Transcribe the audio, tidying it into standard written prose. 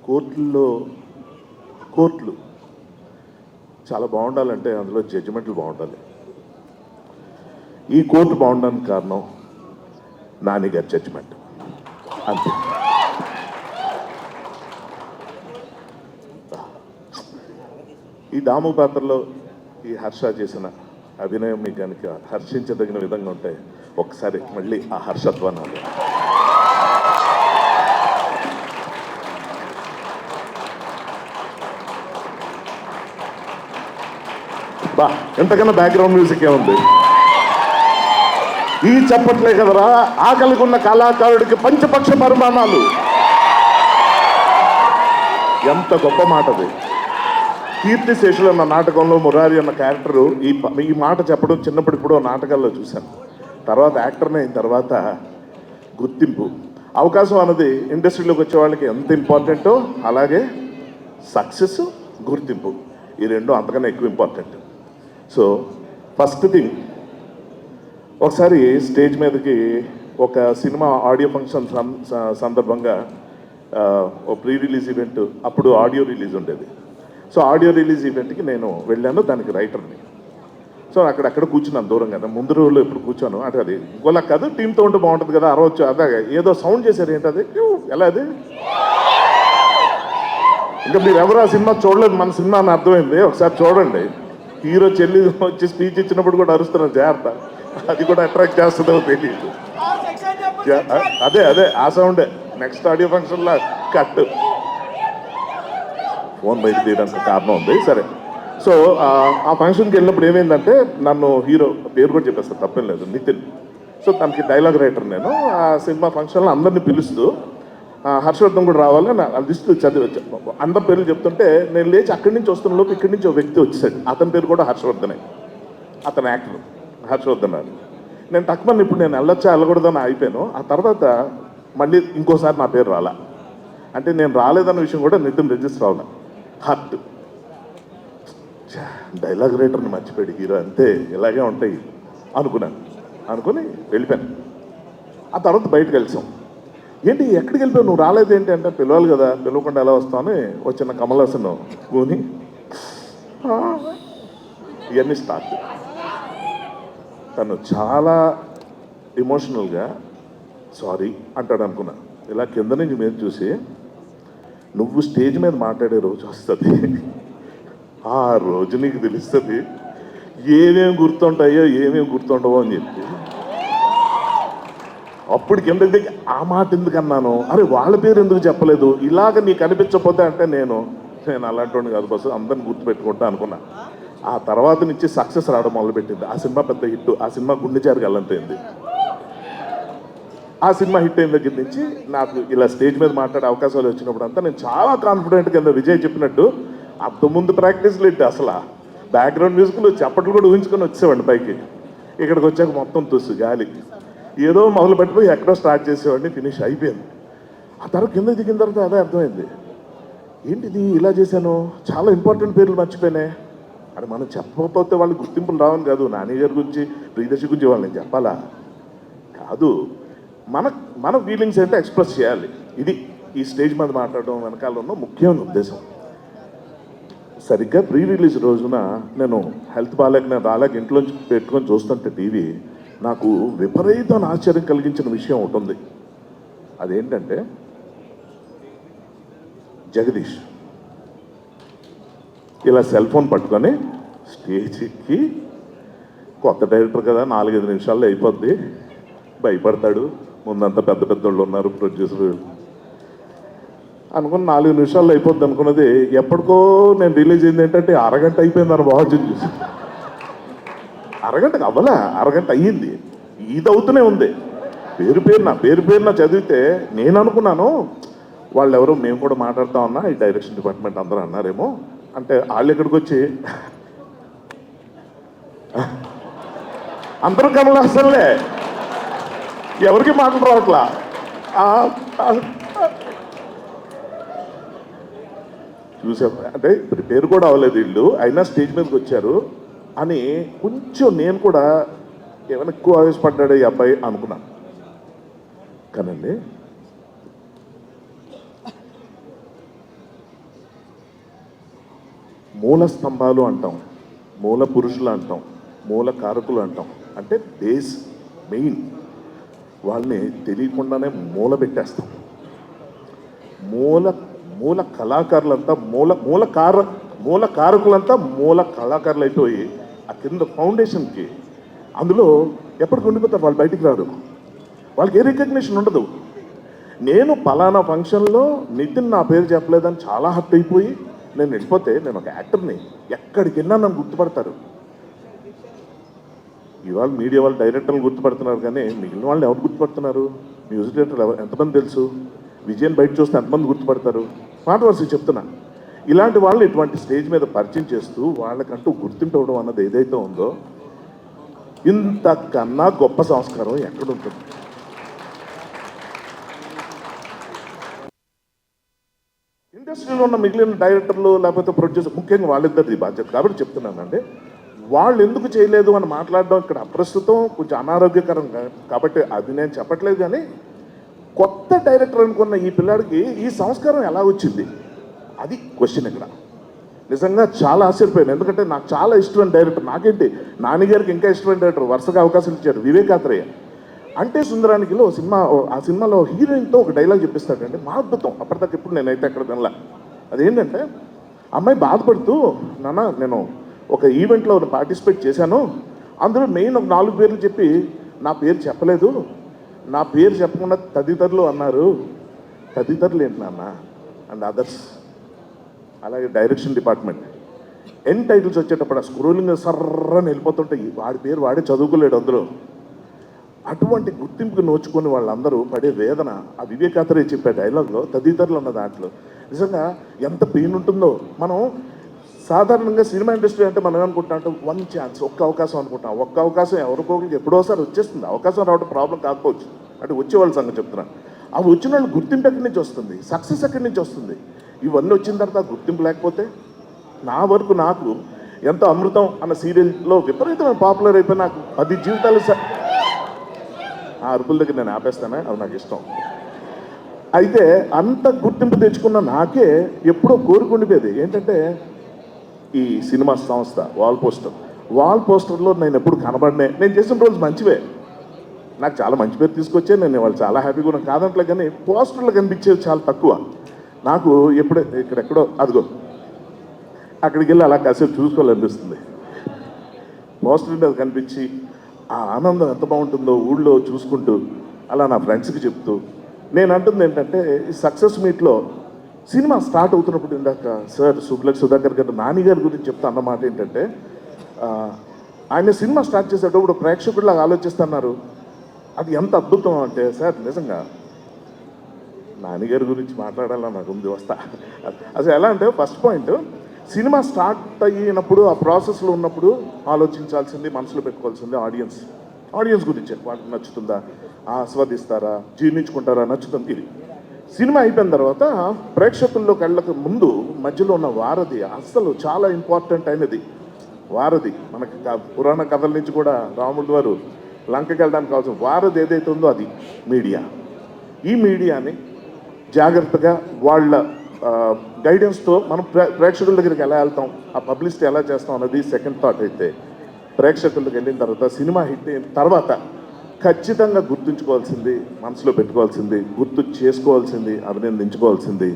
కోర్టులు చాలా బాగుండాలంటే అందులో జడ్జిమెంట్లు బాగుండాలి. ఈ కోర్టు బాగుండడానికి కారణం నాని గారి జడ్జిమెంట్ అంతే. ఈ దాము పాత్రలో ఈ హర్ష చేసిన అభినయం మీకు కనుక హర్షించదగిన విధంగా ఉంటే ఒకసారి మళ్ళీ ఆ హర్షత్వాన్ని బా ఎంతకన్నా బ్యాక్గ్రౌండ్ మ్యూజిక్ ఏముంది. ఈ చెప్పట్లే కదరా ఆకలికి ఉన్న కళాకారుడికి పంచపక్ష పరిమాణాలు. ఎంత గొప్ప మాట అది. కీర్తిశేషులు అన్న నాటకంలో మురారి అన్న క్యారెక్టరు ఈ మాట చెప్పడం చిన్నప్పుడు ఇప్పుడు నాటకాల్లో చూశాను. తర్వాత యాక్టర్ని అయిన తర్వాత గుర్తింపు అవకాశం అన్నది ఇండస్ట్రీలోకి వచ్చే వాళ్ళకి ఎంత ఇంపార్టెంటో అలాగే సక్సెస్ గుర్తింపు ఈ రెండు అంతకన్నా ఎక్కువ ఇంపార్టెంట్. సో ఫస్ట్ థింగ్, ఒకసారి స్టేజ్ మీదకి ఒక సినిమా ఆడియో ఫంక్షన్ సందర్భంగా ఓ ప్రీ రిలీజ్ ఈవెంట్, అప్పుడు ఆడియో రిలీజ్ ఉండేది. సో ఆడియో రిలీజ్ ఈవెంట్కి నేను వెళ్ళాను, దానికి రైటర్ని. సో అక్కడ కూర్చున్నాను దూరంగా, ముందు రోజులు ఎప్పుడు కూర్చోను అంటే అది ఇంకోలా కాదు, టీంతో ఉంటే బాగుంటుంది కదా. అరవచ్చు అదే ఏదో సౌండ్ చేశారు, ఏంటది ఎలా అది. ఇంకా మీరు ఎవరు ఆ సినిమా చూడలేదు, మన సినిమా అని అర్థమైంది. ఒకసారి చూడండి. హీరో చెల్లి వచ్చి స్పీచ్ ఇచ్చినప్పుడు కూడా అరుస్తున్నారు, జాగ్రత్త, అది కూడా అట్రాక్ట్ చేస్తుందో తెలియదు. అదే ఆ సౌండే నెక్స్ట్ ఆడియో ఫంక్షన్లో కట్ ఫోన్ బయట తీయడానికి కారణం ఉంది. సరే, సో ఆ ఫంక్షన్కి వెళ్ళినప్పుడు ఏమైందంటే నన్ను హీరో పేరు కూడా చెప్పేస్తాను, తప్పేం లేదు, నితిన్. సో తనకి డైలాగ్ రైటర్ నేను. ఆ సినిమా ఫంక్షన్లో అందరినీ పిలుస్తూ హర్షవర్ధన్ కూడా రావాలని నా లిస్ట్ చదివి అందరి పేర్లు చెప్తుంటే నేను లేచి అక్కడి నుంచి వస్తున్న లోపు ఇక్కడి నుంచి ఒక వ్యక్తి వచ్చేసాడు. అతని పేరు కూడా హర్షవర్ధనే, అతని యాక్టర్ హర్షవర్ధన్ అని. నేను టక్మన్ ఇప్పుడు నేను వెళ్ళకూడదని అయిపోయాను. ఆ తర్వాత మళ్ళీ ఇంకోసారి నా పేరు రాలా, అంటే నేను రాలేదన్న విషయం కూడా నితిన్ రిజిస్టర్ అవ్వాలి. హర్ట్ డైలాగ్ రైటర్ని మర్చిపోయాడు హీరో, అంతే ఇలాగే ఉంటాయి అనుకుని వెళ్ళిపోయాను. ఆ తర్వాత బయటకు వెళ్తాం. ఏంటి ఎక్కడికి వెళ్ళిపోయావు, నువ్వు రాలేదేంటి అంటే పిలవాలి కదా, పిలవకుండా ఎలా వస్తామని వచ్చిన కమల్ హాసన్ కూని ఇవన్నీ స్టార్ట్. తను చాలా ఎమోషనల్గా సారీ అంటాడు అనుకున్నా. ఇలా కింద నుంచి మీద చూసి నువ్వు స్టేజ్ మీద మాట్లాడే రోజు వస్తుంది, ఆ రోజు నీకు తెలుస్తుంది ఏమేమి గుర్తుంటాయో ఏమేమి గుర్తుండవో అని చెప్పి అప్పుడు కింద ఆ మాట ఎందుకు అన్నాను, అరే వాళ్ళ పేరు ఎందుకు చెప్పలేదు, ఇలాగ నీకు అనిపించకపోతే అంటే నేను అలాంటి వాడిని కాదు, బస్సు అందరిని గుర్తుపెట్టుకుంటా అనుకున్నా. ఆ తర్వాత నుంచి సక్సెస్ రావడం మొదలుపెట్టింది. ఆ సినిమా పెద్ద హిట్. ఆ సినిమా గుండె జారికి వెళ్ళంతైంది. ఆ సినిమా హిట్ అయిన దగ్గర నుంచి నాకు ఇలా స్టేజ్ మీద మాట్లాడే అవకాశాలు వచ్చినప్పుడు అంతా నేను చాలా కాన్ఫిడెంట్ కింద విజయ్ చెప్పినట్టు అంతకుముందు ప్రాక్టీస్లు ఏంటి, అసలు బ్యాక్గ్రౌండ్ మ్యూజిక్లు చప్పట్లు కూడా ఊహించుకొని వచ్చేవాడిని పైకి. ఇక్కడికి వచ్చాక మొత్తం తుస్సు గాలి ఏదో మొదలు పెట్టిపోయి ఎక్కడో స్టార్ట్ చేసేవాడిని, ఫినిష్ అయిపోయింది. ఆ తర్వాత కింద దిగిన తర్వాత అదే అర్థమైంది, ఏంటిది ఇలా చేశాను, చాలా ఇంపార్టెంట్ పేర్లు మర్చిపోయినాయి. అది మనం చెప్పకపోతే వాళ్ళు గుర్తింపులు రావని కాదు, నాని గారి గురించి ప్రియదర్శి గురించి వాళ్ళు నేను చెప్పాలా కాదు, మన ఫీలింగ్స్ అంటే ఎక్స్ప్రెస్ చేయాలి. ఇది ఈ స్టేజ్ మీద మాట్లాడడం వెనకాల ఉన్న ముఖ్యమైన ఉద్దేశం. సరిగ్గా ప్రీ రిలీజ్ రోజున నేను హెల్త్ బాగాలేక నేను రాలేక ఇంట్లోంచి పెట్టుకొని చూస్తుంటే టీవీ, నాకు విపరీతమైన ఆశ్చర్యం కలిగించిన విషయం ఒకటి ఉంది. అదేంటంటే జగదీష్ ఇలా సెల్ ఫోన్ పట్టుకొని స్టేజ్కి, కొత్త డైరెక్టర్ కదా 4-5 నిమిషాల్లో అయిపోద్ది, భయపడతాడు, ముందంతా పెద్ద పెద్దోళ్ళు ఉన్నారు ప్రొడ్యూసర్ అనుకుని 4 నిమిషాల్లో అయిపోద్ది అనుకున్నది ఎప్పటికో నేను రిలీజ్ అయింది ఏంటంటే అరగంట అయిపోయింది వాచ్ చూసి. అరగంటకు అవ్వలే, అరగంట అయ్యింది. ఇది అవుతూనే ఉంది. పేరు పేరున చదివితే నేను అనుకున్నాను వాళ్ళు ఎవరో మేము కూడా మాట్లాడుతూ ఉన్నా ఈ డైరెక్షన్ డిపార్ట్మెంట్ అందరూ అన్నారేమో అంటే వాళ్ళు ఇక్కడికి వచ్చి అందరూ కమల్ హాసన్లే, ఎవరికి మాటలు రావట్లా. చూసా అంటే ప్రిపేర్ కూడా అవ్వలేదు వీళ్ళు, అయినా స్టేజ్ మీదకి వచ్చారు అని కొంచెం నేను కూడా ఏమైనా ఎక్కువ ఆవేశపడ్డాడు ఈ అబ్బాయి అనుకున్నాను. కానండి మూల స్తంభాలు అంటాం, మూల పురుషులు అంటాం, మూల కారకులు అంటాం. అంటే బేస్ మెయిన్ వాళ్ళని తెలియకుండానే మూల పెట్టేస్తాం. మూల మూల కళాకారులంతా మూల కారకులంతా మూల కళాకారులు అయిపోయి ఆ కింద ఫౌండేషన్కి అందులో ఎప్పటికి ఉండిపోతారు, వాళ్ళు బయటికి రారు, వాళ్ళకి ఏ రికగ్నిషన్ ఉండదు. నేను పలానా ఫంక్షన్లో నితిన్ నా పేరు చెప్పలేదని చాలా హర్ట్ అయిపోయి నేను వెళ్ళిపోతే నేను ఒక యాక్టర్ని, ఎక్కడికి వెళ్ళినా నన్ను గుర్తుపడతారు. ఇవాళ మీడియా వాళ్ళు డైరెక్టర్లు గుర్తుపడుతున్నారు, కానీ మిగిలిన వాళ్ళని ఎవరు గుర్తుపడుతున్నారు? మ్యూజిక్ డైరెక్టర్ ఎంతమంది తెలుసు? విజయన్ బయట చూస్తే ఎంతమంది గుర్తుపడతారు? మాట వరుస చెప్తున్నా. ఇలాంటి వాళ్ళు ఇటువంటి స్టేజ్ మీద పరిచయం చేస్తూ వాళ్ళకంటూ గుర్తింపు ఇవ్వడం అన్నది ఏదైతే ఉందో, ఇంతకన్నా గొప్ప సంస్కారం ఎక్కడుంటుంది? ఇండస్ట్రీలో ఉన్న మిగిలిన డైరెక్టర్లు లేకపోతే ప్రొడ్యూసర్, ముఖ్యంగా వాళ్ళిద్దరిది బాధ్యత కాబట్టి చెప్తున్నానండి. వాళ్ళు ఎందుకు చేయలేదు అని మాట్లాడడం ఇక్కడ అప్రస్తుతం, కొంచెం అనారోగ్యకరం కాబట్టి అది నేను చెప్పట్లేదు. కానీ కొత్త డైరెక్టర్ అనుకున్న ఈ పిల్లాడికి ఈ సంస్కారం ఎలా వచ్చింది, అది క్వశ్చన్ ఇక్కడ. నిజంగా చాలా ఆశ్చర్యపోయాను, ఎందుకంటే నాకు చాలా ఇష్టమైన డైరెక్టర్. నాకేంటి, నాన్నగారికి ఇంకా ఇష్టమైన డైరెక్టర్, వరుసగా అవకాశం ఇచ్చారు. వివేకాత్రేయ అంటే సుందరానికిలో సినిమా, ఆ సినిమాలో హీరోయిన్తో ఒక డైలాగ్ చెప్పిస్తాడండి, మా అద్భుతం. అప్పటిదాకా ఎప్పుడు నేనైతే ఎక్కడ తినలా. అదేంటంటే, అమ్మాయి బాధపడుతూ, నాన్న నేను ఒక ఈవెంట్లో పార్టిసిపేట్ చేశాను, అందులో మెయిన్ ఒక 4 పేర్లు చెప్పి నా పేరు చెప్పలేదు, నా పేరు చెప్పకుండా తదితరులు అన్నారు. తదితరులు ఏంటి నాన్న? And others. అలాగే డైరెక్షన్ డిపార్ట్మెంట్ ఎన్ టైటిల్స్ వచ్చేటప్పుడు ఆ స్క్రోలింగ్ సర్రని వెళ్ళిపోతుంటాయి, వాడి పేరు వాడే చదువుకోలేడు అందులో. అటువంటి గుర్తింపుకు నోచుకొని వాళ్ళందరూ పడే వేదన ఆ వివేకాత్రేయ చెప్పే డైలాగ్లో, తదితరులు అన్న దాంట్లో నిజంగా ఎంత పెయిన్ ఉంటుందో. మనం సాధారణంగా సినిమా ఇండస్ట్రీ అంటే మనం అనుకుంటాం, వన్ ఛాన్స్, ఒక్క అవకాశం అనుకుంటాం. ఒక్క అవకాశం ఎవరికోరికి ఎప్పుడోసారి వచ్చేస్తుంది. అవకాశం రావడం ప్రాబ్లం కాకపోవచ్చు, అంటే వచ్చే వాళ్ళ సంగతి చెప్తున్నాను. అవి వచ్చిన వాళ్ళు గుర్తింపు ఎక్కడి నుంచి వస్తుంది, సక్సెస్ ఎక్కడి నుంచి వస్తుంది? ఇవన్నీ వచ్చిన తర్వాత గుర్తింపు లేకపోతే, నా వరకు నాకు ఎంతో అమృతం అన్న సీరియల్లో విపరీతమైన పాపులర్ అయిపోయి నాకు 10 జీవితాలు ఆ అరుపుల దగ్గర నేను ఆపేస్తానే, అవి నాకు ఇష్టం. అయితే అంత గుర్తింపు తెచ్చుకున్న నాకే ఎప్పుడో కోరుకుండిపోయేది ఏంటంటే, ఈ సినిమా సంస్థ వాల్ పోస్టర్లో నేను ఎప్పుడు కనబడినే, నేను చేసిన రోజు మంచివే, నాకు చాలా మంచి పేరు తీసుకొచ్చే, నేను వాళ్ళు చాలా హ్యాపీగా ఉన్నాను కాదంటలే. కానీ పోస్టర్లు కనిపించేవి చాలా తక్కువ. నాకు ఎప్పుడే ఇక్కడెక్కడో అదిగో అక్కడికి వెళ్ళి అలా కాసేపు చూసుకోవాలనిపిస్తుంది. పోస్టర్ మీద కనిపించి ఆ ఆనందం ఎంత బాగుంటుందో ఊళ్ళో చూసుకుంటూ, అలా నా ఫ్రెండ్స్కి చెప్తూ. నేను అంటుంది ఏంటంటే, ఈ సక్సెస్ మీట్లో సినిమా స్టార్ట్ అవుతున్నప్పుడు ఇందాక సార్ సుధాకర్ గారు నానిగారి గురించి చెప్తా అన్నమాట ఏంటంటే, ఆయన సినిమా స్టార్ట్ చేసేటప్పుడు ప్రేక్షకుడిలాగా ఆలోచిస్తున్నారు. అది ఎంత అద్భుతం అంటే సార్, నిజంగా నానిగారి గురించి మాట్లాడాలని నాకు ఉంది, వస్తా. అసలు ఎలా అంటే, ఫస్ట్ పాయింట్, సినిమా స్టార్ట్ అయినప్పుడు ఆ ప్రాసెస్లో ఉన్నప్పుడు ఆలోచించాల్సింది, మనసులో పెట్టుకోవాల్సింది ఆడియన్స్ గురించి. వాళ్ళకి నచ్చుతుందా, ఆస్వాదిస్తారా, జీర్ణించుకుంటారా, నచ్చుతుంది. ఇది సినిమా అయిపోయిన తర్వాత ప్రేక్షకుల్లోకి వెళ్ళక ముందు మధ్యలో ఉన్న వారధి అస్సలు చాలా ఇంపార్టెంట్ అయినది. వారధి మనకి పురాణ కథల నుంచి కూడా రాముడు వారు లంకకి వెళ్ళడానికి కావాల్సిన వారధి ఏదైతే ఉందో అది మీడియా. ఈ మీడియాని జాగ్రత్తగా వాళ్ళ గైడెన్స్తో మనం ప్రేక్షకుల దగ్గరికి ఎలా వెళ్తాం, ఆ పబ్లిసిటీ ఎలా చేస్తాం అన్నది సెకండ్ థాట్. అయితే ప్రేక్షకులకు వెళ్ళిన తర్వాత, సినిమా హిట్ అయిన తర్వాత ఖచ్చితంగా గుర్తుంచుకోవాల్సింది, మనసులో పెట్టుకోవాల్సింది, గుర్తు చేసుకోవాల్సింది, అభినందించుకోవాల్సింది